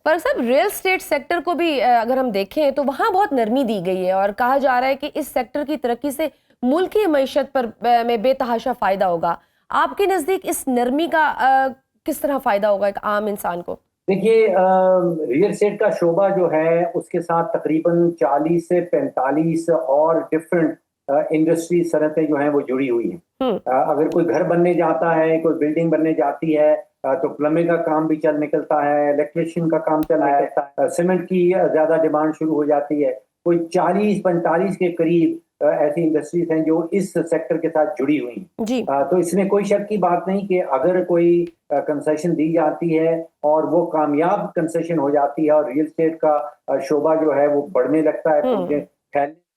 पर साहब real estate sector को भी अगर हम देखें तो वहाँ बहुत नरमी दी गई है और कहा जा रहा है कि इस सेक्टर की तरक्की से मुल्क की मईशत पर में बेतहाशा फायदा होगा। आपके नज़दीक इस नरमी का किस तरह फायदा होगा एक आम इंसान को? देखिए, रियल एस्टेट का शोबा जो है उसके साथ तकरीबन 40 से 45 और डिफरेंट इंडस्ट्री सनतें जो हैं वो जुड़ी हुई हैं। हम्म। अगर कोई घर बनने जाता है, कोई बिल्डिंग बनने जाती है, तो प्लम्बिंग का काम भी चल निकलता है, इलेक्ट्रिशियन का काम चल निकलता है, सीमेंट की ज्यादा डिमांड शुरू हो जाती है। कोई 40-45 के करीब ऐसी इंडस्ट्रीज हैं जो इस सेक्टर के साथ जुड़ी हुई हैं। जी। तो इसमें कोई शक की बात नहीं कि अगर कोई कंसेशन दी जाती है और वो कामयाब कंसेशन हो जाती है और रियल एस्टेट का शोबा जो है वो बढ़ने लगता है,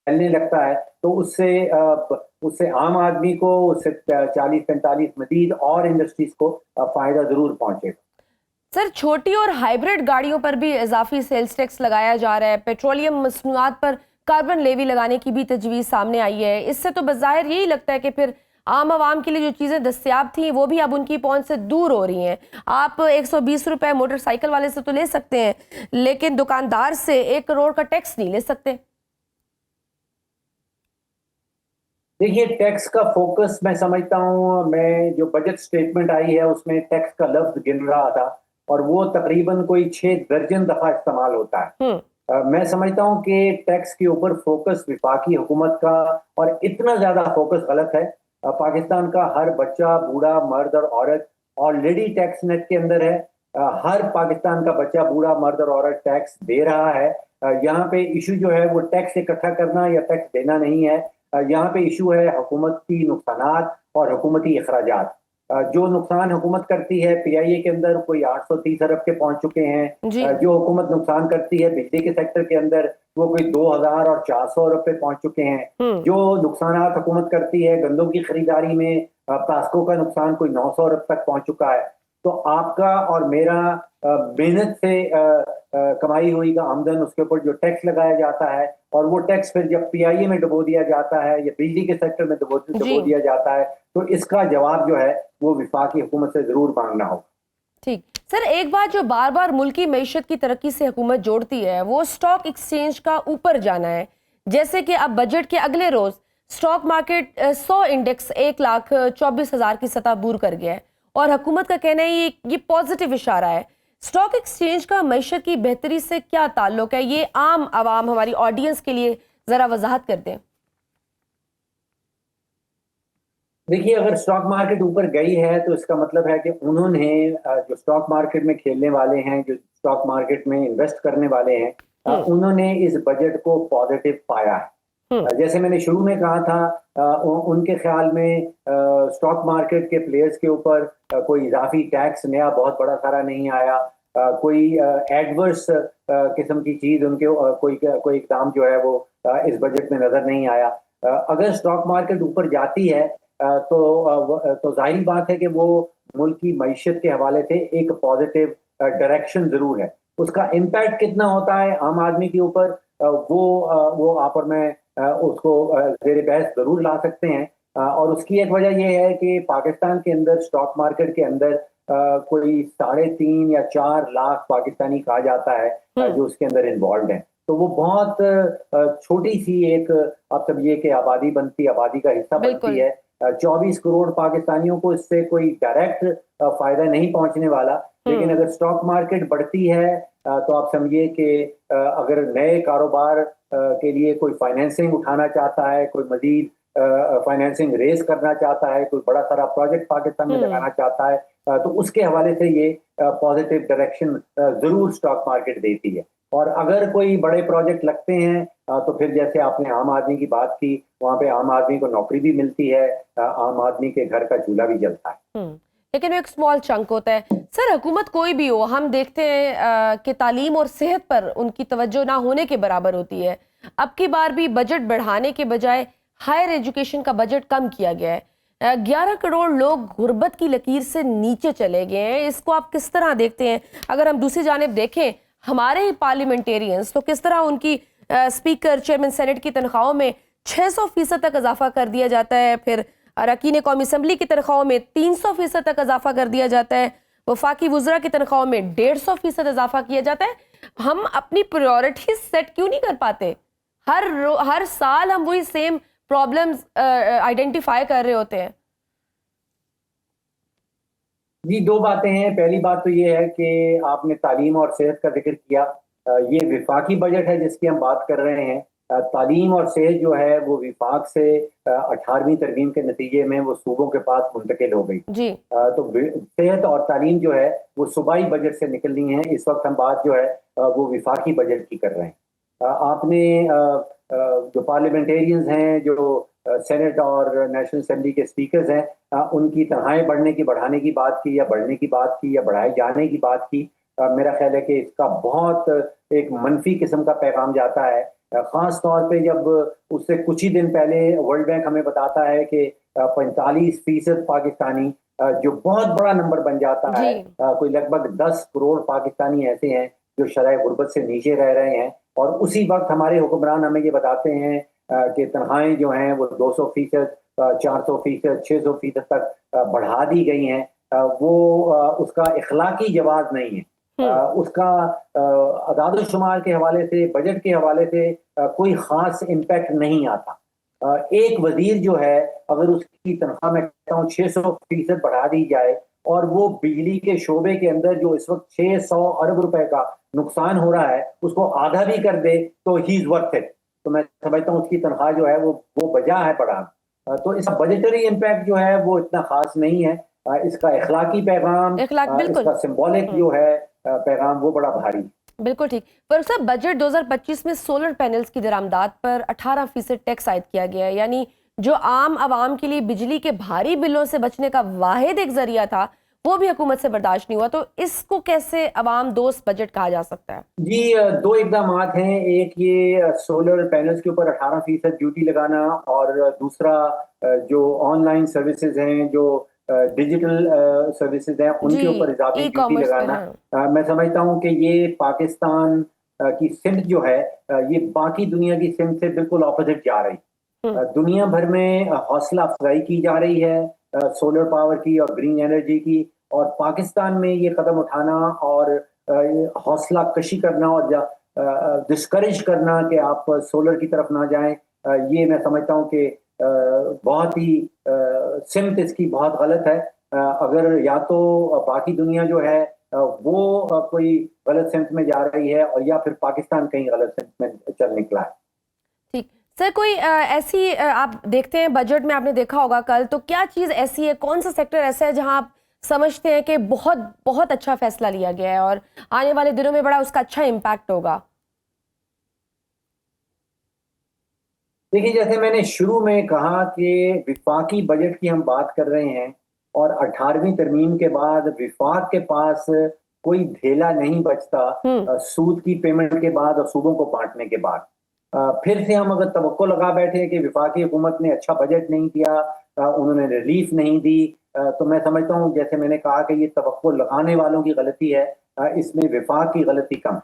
फैलने लगता है, तो उससे आम आदमी को, उससे 40-45 मजीद और इंडस्ट्रीज को फायदा जरूर पहुंचेगा। सर, छोटी और हाइब्रिड गाड़ियों पर भी इजाफी सेल्स टैक्स लगाया जा रहा है। पेट्रोलियम मसनूआत पर कार्बन लेवी लगाने की भी तजवीज़ सामने आई है। इससे तो बज़ाहिर यही लगता है कि फिर आम आवाम के लिए जो चीज़ें दस्तियाब थी वो भी अब उनकी पहुंच से दूर हो रही हैं। आप 120 रुपए मोटरसाइकिल वाले से तो ले सकते हैं, लेकिन दुकानदार से 1 करोड़ का टैक्स नहीं ले सकते। देखिए, टैक्स का फोकस मैं समझता हूँ, मैं जो बजट स्टेटमेंट आई है उसमें टैक्स का लफ्ज गिन रहा था और वो तकरीबन कोई 6 दर्जन दफा इस्तेमाल होता है। मैं समझता हूँ कि टैक्स के ऊपर फोकस विफाकी हुकूमत का और इतना ज्यादा फोकस गलत है। पाकिस्तान का हर बच्चा, बूढ़ा, मर्द और औरत ऑलरेडी टैक्स नेट के अंदर है। हर पाकिस्तान का बच्चा, बूढ़ा, मर्द और औरत टैक्स दे रहा है। यहाँ पे इशू जो है वो टैक्स इकट्ठा करना या टैक्स देना नहीं है। यहाँ पे इशू है हुकूमती नुकसानात और हुकूमती अखराजात। जो नुकसान हुकूमत करती है पीआईए के अंदर कोई 830 अरब के पहुंच चुके हैं। जो हुकूमत नुकसान करती है बिजली के सेक्टर के अंदर वो कोई 2000 और 400 अरब पे पहुंच चुके हैं। जो नुकसान हुकूमत करती है गंदों की खरीदारी में, प्लास्को का नुकसान कोई 900 अरब तक पहुंच चुका है। तो आपका और मेरा मेहनत से कमाई हुई का आमदन, उसके ऊपर जो टैक्स लगाया जाता है और वो टैक्स फिर जब पीआईए में डुबो दिया जाता है या बिजली के सेक्टर में डुबो दिया जाता है, तो इसका जवाब जो है वो विफाकी हुकूमत से जरूर मांगना होगा। ठीक सर, एक बात जो बार बार मुल्की मईशत की तरक्की से हुकूमत जोड़ती है वो स्टॉक एक्सचेंज का ऊपर जाना है। जैसे कि अब बजट के अगले रोज स्टॉक मार्केट 100 इंडेक्स 1,24,000 की सतह बूर कर गया है और हुकूमत का कहना है ये पॉजिटिव इशारा है। स्टॉक एक्सचेंज का मईशत की बेहतरी से क्या ताल्लुक है, ये आम आवाम, हमारी ऑडियंस के लिए जरा वजाहत कर दें। देखिए, अगर स्टॉक मार्केट ऊपर गई है तो इसका मतलब है कि उन्होंने जो स्टॉक मार्केट में खेलने वाले हैं, जो स्टॉक मार्केट में इन्वेस्ट करने वाले हैं, उन्होंने इस बजट को पॉजिटिव पाया है। जैसे मैंने शुरू में कहा था, उनके ख्याल में स्टॉक मार्केट के प्लेयर्स के ऊपर कोई इजाफी टैक्स नया बहुत बड़ा सारा नहीं आया। कोई एडवर्स किस्म की चीज उनके कोई इकदाम जो है वो इस बजट में नजर नहीं आया। अगर स्टॉक मार्केट ऊपर जाती है तो जाहिर बात है कि वो मुल्क की मईशत के हवाले से एक पॉजिटिव डायरेक्शन जरूर है। उसका इम्पैक्ट कितना होता है आम आदमी के ऊपर, वो आप और मैं उसको जेर बहस जरूर ला सकते हैं। और उसकी एक वजह यह है कि पाकिस्तान के अंदर स्टॉक मार्केट के अंदर कोई 3.5 या 4 लाख पाकिस्तानी कहा जाता है जो उसके अंदर इन्वॉल्व है। तो वो बहुत छोटी सी एक, आप समझिए कि आबादी का हिस्सा बनती है। 24 करोड़ पाकिस्तानियों को इससे कोई डायरेक्ट फायदा नहीं पहुंचने वाला। लेकिन अगर स्टॉक मार्केट बढ़ती है तो आप समझिए कि अगर नए कारोबार के लिए कोई फाइनेंसिंग उठाना चाहता है, कोई मजीद फाइनेंसिंग रेज करना चाहता है, कोई बड़ा सारा प्रोजेक्ट पाकिस्तान में लगाना चाहता है, तो उसके हवाले से ये पॉजिटिव डायरेक्शन जरूर स्टॉक मार्केट देती है। और अगर कोई बड़े प्रोजेक्ट लगते हैं तो फिर जैसे आपने आम आदमी की बात की, वहां पे आम आदमी को नौकरी भी मिलती है, आम आदमी के घर का चूल्हा भी जलता है। लेकिन एक स्मॉल चंक होता है। सर, हुकूमत कोई भी हो, हम देखते हैं कि तालीम और सेहत पर उनकी तवज्जो ना होने के बराबर होती है। अब की बार भी बजट बढ़ाने के बजाय हायर एजुकेशन का बजट कम किया गया है। 11 करोड़ लोग गुर्बत की लकीर से नीचे चले गए हैं। इसको आप किस तरह देखते हैं? अगर हम दूसरी जानिब देखें, हमारे ही पार्लियामेंटेरियंस तो किस तरह उनकी स्पीकर, चेयरमैन सेनेट की तनख्वाहों में 600% तक इजाफा कर दिया जाता है, फिर अरकान कौमी असम्बली की तनख्वाहों में 300% तक इजाफा कर दिया जाता है। वफाकी वुज़रा की तनख्वाहों में 150% इजाफा किया जाता है। हम अपनी प्रायोरिटीज सेट क्यों नहीं कर पाते? हर साल हम वही सेम प्रॉब्लम्स आइडेंटिफाई कर रहे होते हैं। जी, दो बातें हैं। पहली बात तो ये है कि आपने तालीम और सेहत का जिक्र किया। ये विफाकी बजट है जिसकी हम बात कर रहे हैं। तालीम और सेहत जो है वो विफाक से 18वीं तरमीम के नतीजे में वो सूबों के पास मुंतकिल हो गई। जी। तो सेहत और तालीम जो है वो सूबाई बजट से निकलनी है। इस वक्त हम बात जो है वो विफाकी बजट की कर रहे हैं। आपने जो पार्लियामेंटेरियंस हैं, जो सेनेट और नेशनल असेंबली के स्पीकर्स हैं, उनकी तनख्वाहें बढ़ाने की बात की या बढ़ने की बात की या बढ़ाए जाने की बात की। मेरा ख्याल है कि इसका बहुत एक मनफी किस्म का पैगाम जाता है। खास तौर पे जब उससे कुछ ही दिन पहले वर्ल्ड बैंक हमें बताता है कि 45% पाकिस्तानी, जो बहुत बड़ा नंबर बन जाता है, कोई लगभग 10 करोड़ पाकिस्तानी ऐसे हैं जो शरह गुर्बत से नीचे रह रहे हैं। और उसी वक्त हमारे हुक्मरान हमें ये बताते हैं कि तनख्वाहें जो हैं वो 200%, 400%, 600% तक बढ़ा दी गई हैं। वो उसका इखलाकी जवाब नहीं है। उसका अदाद शुमार के हवाले से, बजट के हवाले से कोई खास इम्पैक्ट नहीं आता। एक वजीर जो है, अगर उसकी तनख्वाह मैं कहता हूँ 600% बढ़ा दी जाए और वो बिजली के शोबे के अंदर जो इस वक्त 600 अरब रुपए का नुकसान हो रहा है उसको आधा भी कर दे तो ही इज वर्थ इट। तो मैं समझता हूँ उसकी तनख्वाह जो है वो बजा है बढ़ाना। तो इसका बजटरी इम्पैक्ट जो है वो इतना खास नहीं है। इसका इखलाकी पैगाम, बिल्कुल। इसका सिंबॉलिक जो है पैगाम, वो बड़ा भारी। बिल्कुल ठीक। पर साहब, बजट 2025 में सोलर पैनल्स की दरामदात पर 18% टैक्स आयद किया गया है, यानी जो आम आवाम के लिए बिजली के भारी बिलों से बचने का वाहिद एक जरिया था, वो भी हुकूमत से बर्दाश्त नहीं हुआ। तो इसको कैसे अवाम दोस्त बजट कहा जा सकता है? जी, दो इकदाम हैं। एक ये सोलर पैनल्स के ऊपर 18% ड्यूटी लगाना, और दूसरा जो ऑनलाइन सर्विसेज हैं, जो डिजिटल सर्विसेज हैं, उनके ऊपर इजाफी ड्यूटी लगाना। मैं समझता हूँ कि ये पाकिस्तान की सिमत जो है, ये बाकी दुनिया की सिमत से बिल्कुल ऑपोजिट जा रही। दुनिया भर में हौसला अफजाई की जा रही है सोलर पावर की और ग्रीन एनर्जी की, और पाकिस्तान में ये कदम उठाना और हौसला कशी करना और डिस्करेज करना कि आप सोलर की तरफ ना जाएं, ये मैं समझता हूं कि बहुत ही सिमत इसकी बहुत गलत है। अगर या तो बाकी दुनिया जो है वो कोई गलत सिमत में जा रही है, और या फिर पाकिस्तान कहीं गलत सिमत में चल निकला है। ठीक सर, कोई ऐसी आप देखते हैं बजट में, आपने देखा होगा कल, तो क्या चीज़ ऐसी है, कौन सा सेक्टर ऐसा है जहां आप समझते हैं कि बहुत बहुत अच्छा फैसला लिया गया है और आने वाले दिनों में बड़ा उसका अच्छा इम्पैक्ट होगा? देखिए, जैसे मैंने शुरू में कहा कि विफाकी बजट की हम बात कर रहे हैं, और 18वीं तरमीम के बाद विफाक के पास कोई धेला नहीं बचता सूद की पेमेंट के बाद और सूदों को बांटने के बाद। फिर से हम अगर तवक्को लगा बैठे कि विफाकी हुकूमत ने अच्छा बजट नहीं किया, उन्होंने रिलीफ नहीं दी, तो मैं समझता हूँ, जैसे मैंने कहा, कि ये तवक्को लगाने वालों की गलती है, इसमें विफाक की गलती कम।